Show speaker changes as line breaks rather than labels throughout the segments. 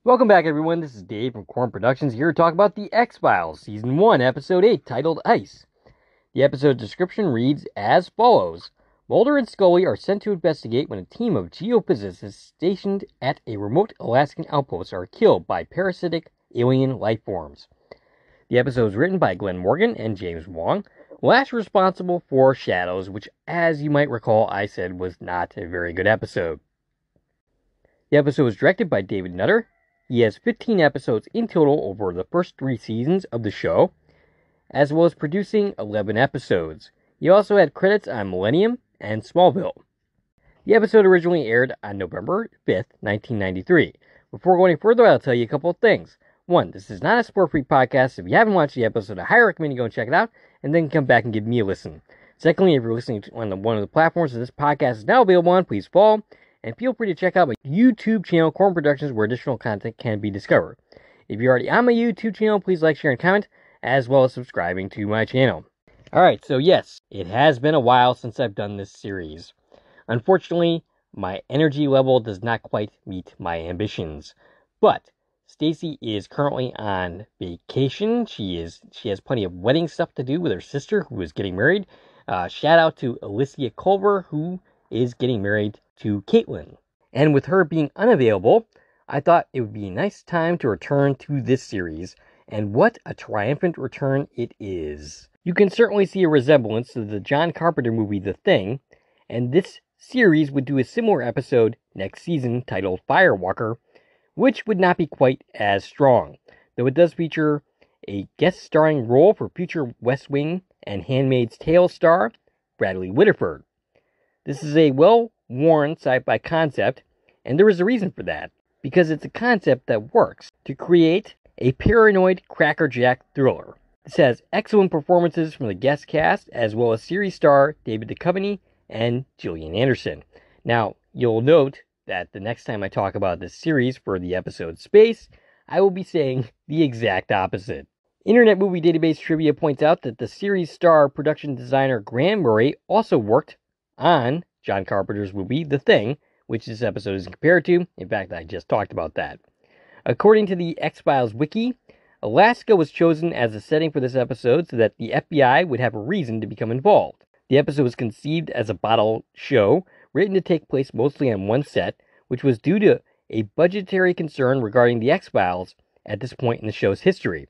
Welcome back, everyone. This is Dave from Corn Productions here to talk about The X-Files, Season 1, Episode 8, titled Ice. The episode description reads as follows. Mulder and Scully are sent to investigate when a team of geophysicists stationed at a remote Alaskan outpost are killed by parasitic alien life forms. The episode was written by Glenn Morgan and James Wong, last responsible for Shadows, which, as you might recall, I said was not a very good episode. The episode was directed by David Nutter. He has 15 episodes in total over the first 3 seasons of the show, as well as producing 11 episodes. He also had credits on Millennium and Smallville. The episode originally aired on November 5th, 1993. Before going further, I'll tell you a couple of things. One, this is not a spoiler-free podcast. So if you haven't watched the episode, I highly recommend you go and check it out, and then come back and give me a listen. Secondly, if you're listening on one of the platforms that this podcast is now available on, please follow. And feel free to check out my YouTube channel, Corn Productions, where additional content can be discovered. If you're already on my YouTube channel, please like, share, and comment, as well as subscribing to my channel. Alright, so yes, it has been a while since I've done this series. Unfortunately, my energy level does not quite meet my ambitions. But Stacy is currently on vacation. She has plenty of wedding stuff to do with her sister, who is getting married. Shout out to Alicia Culver, who is getting married to Caitlin. And with her being unavailable, I thought it would be a nice time to return to this series, and what a triumphant return it is. You can certainly see a resemblance to the John Carpenter movie The Thing, and this series would do a similar episode next season titled Firewalker, which would not be quite as strong, though it does feature a guest starring role for future West Wing and Handmaid's Tale star Bradley Whitford. This is a well-worn sci-fi concept, and there is a reason for that, because it's a concept that works to create a paranoid crackerjack thriller. This has excellent performances from the guest cast, as well as series star David Duchovny and Gillian Anderson. Now, you'll note that the next time I talk about this series for the episode Space, I will be saying the exact opposite. Internet Movie Database Trivia points out that the series star production designer Graham Murray also worked on John Carpenter's movie The Thing, which this episode is compared to. In fact, I just talked about that. According to the X-Files wiki, Alaska was chosen as the setting for this episode so that the FBI would have a reason to become involved. The episode was conceived as a bottle show, written to take place mostly on one set, which was due to a budgetary concern regarding the X-Files at this point in the show's history.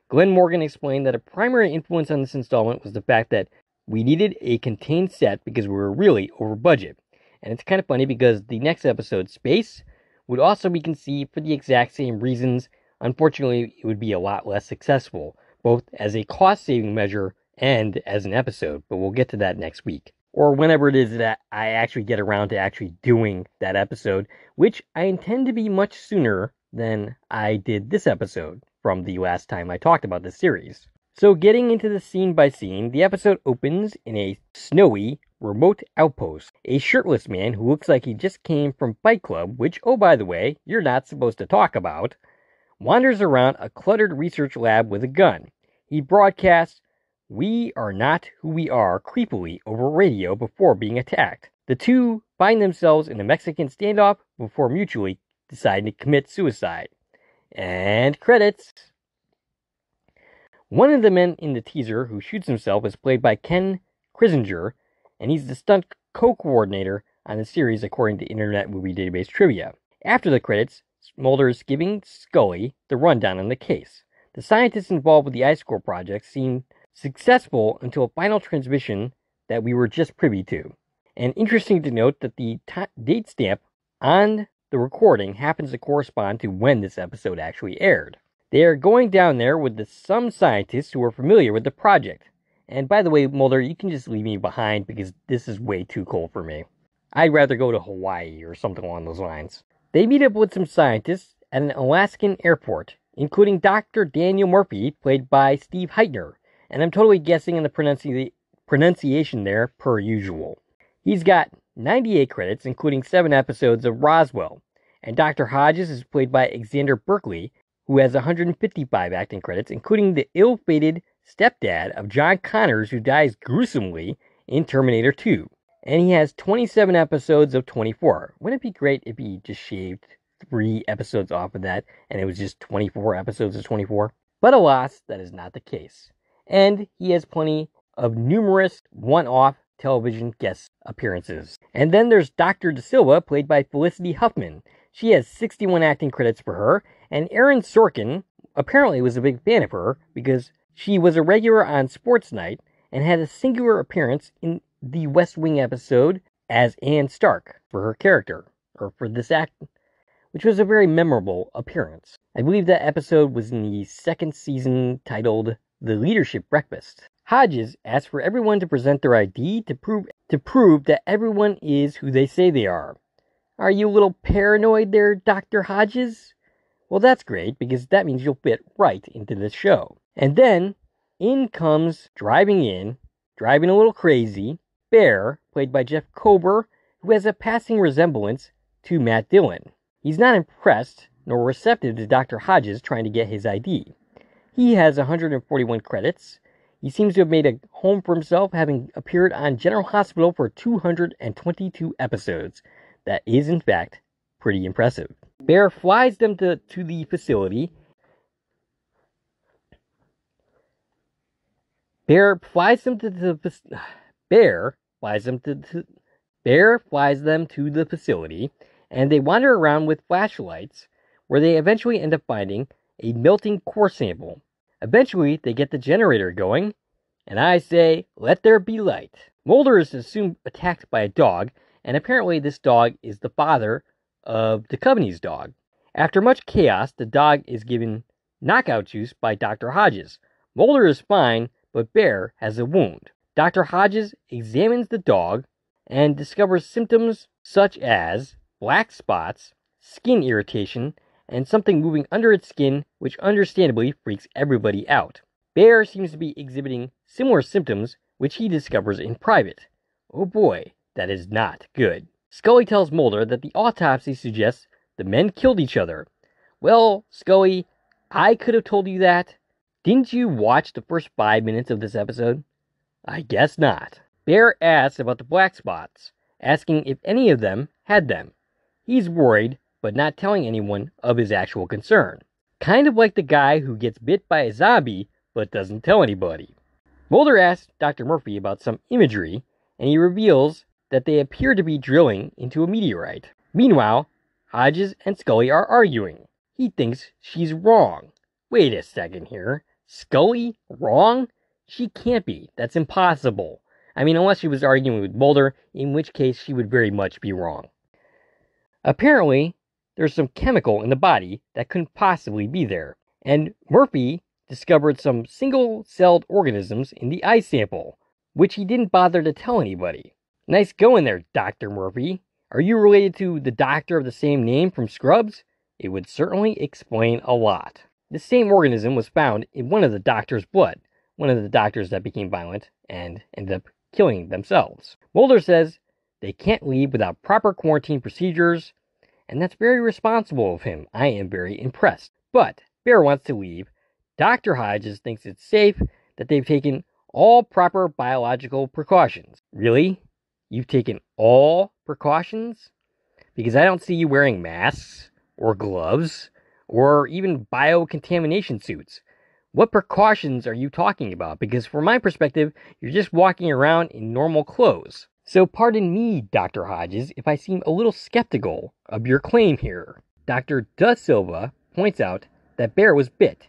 Glenn Morgan explained that a primary influence on this installment was the fact that we needed a contained set because we were really over budget. And it's kind of funny because the next episode, Space, would also be conceived for the exact same reasons. Unfortunately, it would be a lot less successful, both as a cost-saving measure and as an episode, but we'll get to that next week. Or whenever it is that I actually get around to actually doing that episode, which I intend to be much sooner than I did this episode from the last time I talked about this series. So getting into the scene by scene, the episode opens in a snowy, remote outpost. A shirtless man who looks like he just came from Fight Club, which, oh by the way, you're not supposed to talk about, wanders around a cluttered research lab with a gun. He broadcasts, "We are not who we are," creepily over radio before being attacked. The two find themselves in a Mexican standoff before mutually deciding to commit suicide. And credits. One of the men in the teaser who shoots himself is played by Ken Krisinger, and he's the stunt co-coordinator on the series according to Internet Movie Database Trivia. After the credits, Mulder is giving Scully the rundown on the case. The scientists involved with the Ice Core project seemed successful until a final transmission that we were just privy to. And interesting to note that the date stamp on the recording happens to correspond to when this episode actually aired. They are going down there with some scientists who are familiar with the project. And by the way, Mulder, you can just leave me behind because this is way too cold for me. I'd rather go to Hawaii or something along those lines. They meet up with some scientists at an Alaskan airport, including Dr. Daniel Murphy, played by Steve Heitner. And I'm totally guessing on the pronunciation there, per usual. He's got 98 credits, including 7 episodes of Roswell. And Dr. Hodges is played by Alexander Berkeley, who has 155 acting credits, including the ill-fated stepdad of John Connors, who dies gruesomely in Terminator 2. And he has 27 episodes of 24. Wouldn't it be great if he just shaved 3 episodes off of that, and it was just 24 episodes of 24. But alas, that is not the case. And he has plenty of numerous one-off television guest appearances. And then there's Dr. De Silva, played by Felicity Huffman. She has 61 acting credits for her, and Aaron Sorkin apparently was a big fan of her because she was a regular on Sports Night and had a singular appearance in the West Wing episode as Anne Stark for her character, or for this act, which was a very memorable appearance. I believe that episode was in the second season, titled The Leadership Breakfast. Hodges asked for everyone to present their ID to prove that everyone is who they say they are. Are you a little paranoid there, Dr. Hodges? Well, that's great, because that means you'll fit right into this show. And then, in comes, driving a little crazy, Bear, played by Jeff Kober, who has a passing resemblance to Matt Dillon. He's not impressed, nor receptive to Dr. Hodges trying to get his ID. He has 141 credits. He seems to have made a home for himself, having appeared on General Hospital for 222 episodes. That is, in fact, pretty impressive. Bear flies them to the facility. Bear flies them to the facility, and they wander around with flashlights, where they eventually end up finding a melting core sample. Eventually, they get the generator going, and I say, let there be light. Mulder is assumed attacked by a dog, and apparently this dog is the father of Duchovny's dog. After much chaos, the dog is given knockout juice by Dr. Hodges. Mulder is fine, but Bear has a wound. Dr. Hodges examines the dog and discovers symptoms such as black spots, skin irritation, and something moving under its skin, which understandably freaks everybody out. Bear seems to be exhibiting similar symptoms, which he discovers in private. Oh boy, that is not good. Scully tells Mulder that the autopsy suggests the men killed each other. Well, Scully, I could have told you that. Didn't you watch the first 5 minutes of this episode? I guess not. Bear asks about the black spots, asking if any of them had them. He's worried, but not telling anyone of his actual concern. Kind of like the guy who gets bit by a zombie, but doesn't tell anybody. Mulder asks Dr. Murphy about some imagery, and he reveals that they appear to be drilling into a meteorite. Meanwhile, Hodges and Scully are arguing. He thinks she's wrong. Wait a second here. Scully wrong? She can't be. That's impossible. I mean, unless she was arguing with Mulder, in which case she would very much be wrong. Apparently, there's some chemical in the body that couldn't possibly be there. And Murphy discovered some single-celled organisms in the eye sample, which he didn't bother to tell anybody. Nice going there, Dr. Murphy. Are you related to the doctor of the same name from Scrubs? It would certainly explain a lot. The same organism was found in one of the doctor's blood, one of the doctors that became violent and ended up killing themselves. Mulder says they can't leave without proper quarantine procedures, and that's very responsible of him. I am very impressed. But Bear wants to leave. Dr. Hodges thinks it's safe, that they've taken all proper biological precautions. Really? You've taken all precautions? Because I don't see you wearing masks, or gloves, or even biocontamination suits. What precautions are you talking about? Because from my perspective, you're just walking around in normal clothes. So pardon me, Dr. Hodges, if I seem a little skeptical of your claim here. Dr. Da Silva points out that Bear was bit,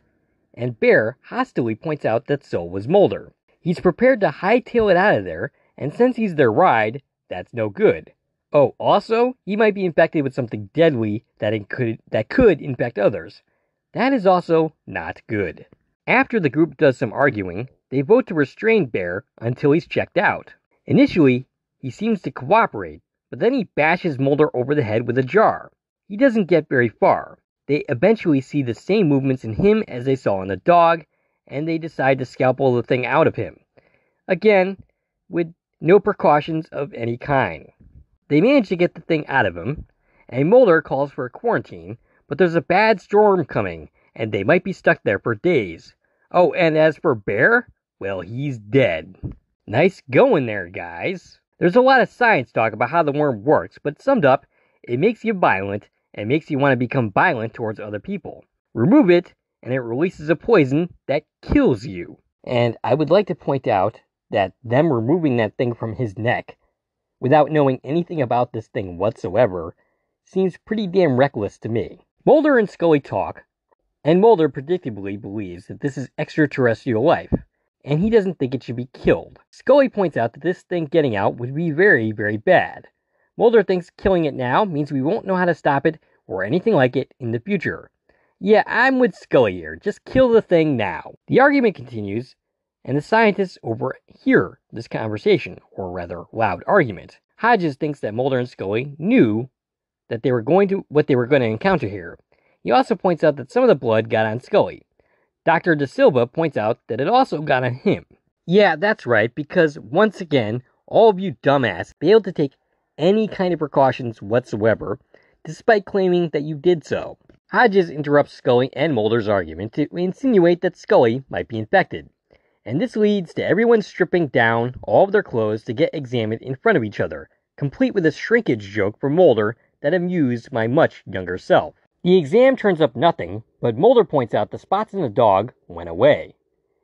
and Bear hostilely points out that so was Mulder. He's prepared to hightail it out of there, and since he's their ride, that's no good. Oh, also, he might be infected with something deadly that could infect others. That is also not good. After the group does some arguing, they vote to restrain Bear until he's checked out. Initially, he seems to cooperate, but then he bashes Mulder over the head with a jar. He doesn't get very far. They eventually see the same movements in him as they saw in the dog, and they decide to scalpel the thing out of him. Again, with no precautions of any kind. They manage to get the thing out of him, and Mulder calls for a quarantine, but there's a bad storm coming, and they might be stuck there for days. Oh, and as for Bear, well, he's dead. Nice going there, guys. There's a lot of science talk about how the worm works, but summed up, it makes you violent, and makes you want to become violent towards other people. Remove it, and it releases a poison that kills you. And I would like to point out that them removing that thing from his neck, without knowing anything about this thing whatsoever, seems pretty damn reckless to me. Mulder and Scully talk, and Mulder predictably believes that this is extraterrestrial life, and he doesn't think it should be killed. Scully points out that this thing getting out would be very, very bad. Mulder thinks killing it now means we won't know how to stop it or anything like it in the future. Yeah, I'm with Scully here. Just kill the thing now. The argument continues, and the scientists overhear this conversation, or rather, loud argument. Hodges thinks that Mulder and Scully knew that what they were going to encounter here. He also points out that some of the blood got on Scully. Dr. De Silva points out that it also got on him. Yeah, that's right, because once again, all of you dumbass failed to take any kind of precautions whatsoever, despite claiming that you did so. Hodges interrupts Scully and Mulder's argument to insinuate that Scully might be infected, and this leads to everyone stripping down all of their clothes to get examined in front of each other, complete with a shrinkage joke from Mulder that amused my much younger self. The exam turns up nothing, but Mulder points out the spots in the dog went away,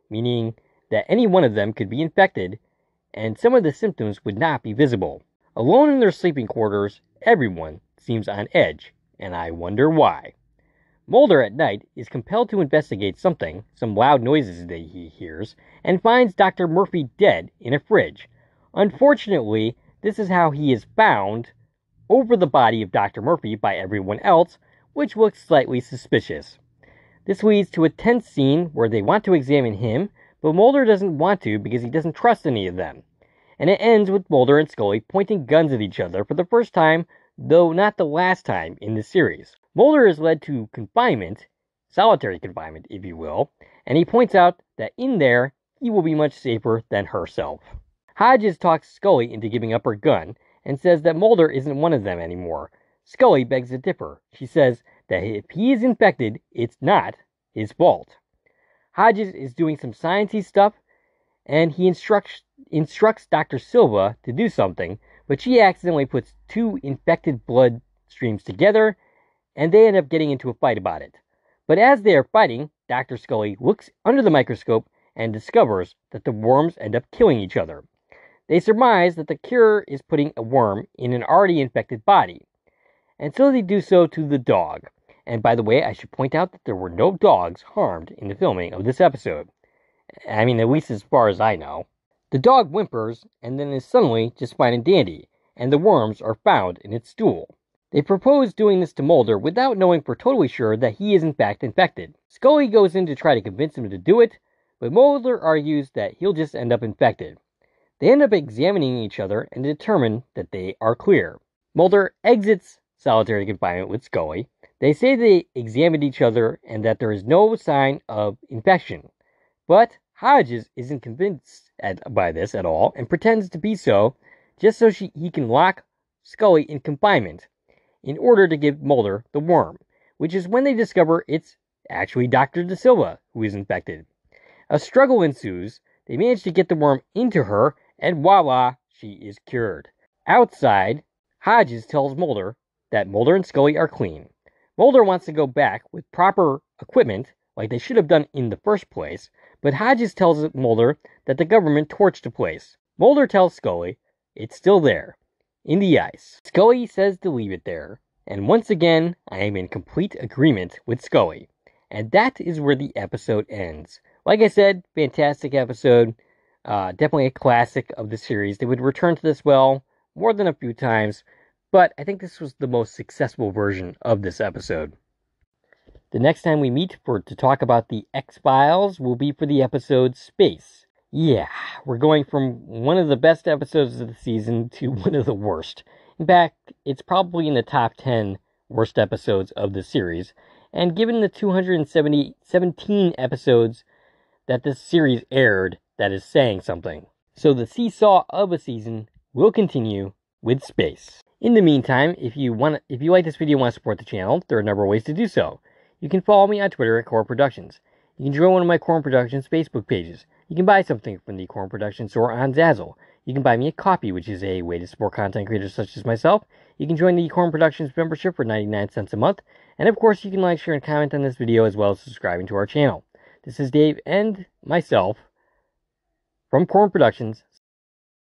meaning that any one of them could be infected, and some of the symptoms would not be visible. Alone in their sleeping quarters, everyone seems on edge, and I wonder why. Mulder at night is compelled to investigate some loud noises that he hears, and finds Dr. Murphy dead in a fridge. Unfortunately, this is how he is found over the body of Dr. Murphy by everyone else, which looks slightly suspicious. This leads to a tense scene where they want to examine him, but Mulder doesn't want to because he doesn't trust any of them. And it ends with Mulder and Scully pointing guns at each other for the first time, though not the last time in the series. Mulder is led to confinement, solitary confinement, if you will, and he points out that in there, he will be much safer than herself. Hodges talks Scully into giving up her gun, and says that Mulder isn't one of them anymore. Scully begs to differ. She says that if he is infected, it's not his fault. Hodges is doing some sciencey stuff, and he instructs Dr. Silva to do something, but she accidentally puts two infected blood streams together, and they end up getting into a fight about it. But as they are fighting, Dr. Scully looks under the microscope and discovers that the worms end up killing each other. They surmise that the cure is putting a worm in an already infected body, and so they do so to the dog. And by the way, I should point out that there were no dogs harmed in the filming of this episode. I mean, at least as far as I know. The dog whimpers, and then is suddenly just fine and dandy, and the worms are found in its stool. They propose doing this to Mulder without knowing for totally sure that he is in fact infected. Scully goes in to try to convince him to do it, but Mulder argues that he'll just end up infected. They end up examining each other and determine that they are clear. Mulder exits solitary confinement with Scully. They say they examined each other and that there is no sign of infection. But Hodges isn't convinced by this at all and pretends to be so, just so he can lock Scully in confinement in order to give Mulder the worm, which is when they discover it's actually Dr. De Silva who is infected. A struggle ensues. They manage to get the worm into her, and voila, she is cured. Outside, Hodges tells Mulder that Mulder and Scully are clean. Mulder wants to go back with proper equipment, like they should have done in the first place, but Hodges tells Mulder that the government torched the place. Mulder tells Scully it's still there, in the ice. Scully says to leave it there, and once again, I am in complete agreement with Scully. And that is where the episode ends. Like I said, fantastic episode. Definitely a classic of the series. They would return to this well more than a few times, but I think this was the most successful version of this episode. The next time we meet to talk about the X-Files will be for the episode Space. Yeah, we're going from one of the best episodes of the season to one of the worst. In fact, it's probably in the top 10 worst episodes of the series, and given the 217 episodes that this series aired, that is saying something. So the seesaw of a season will continue with Space. In the meantime, if you like this video and want to support the channel, there are a number of ways to do so. You can follow me on Twitter at Core Productions. You can join one of my Core Productions Facebook pages. You can buy something from the Corn Production store on Zazzle. You can buy me a copy, which is a way to support content creators such as myself. You can join the Corn Productions membership for 99 cents a month. And of course, you can like, share, and comment on this video as well as subscribing to our channel. This is Dave and myself from Corn Productions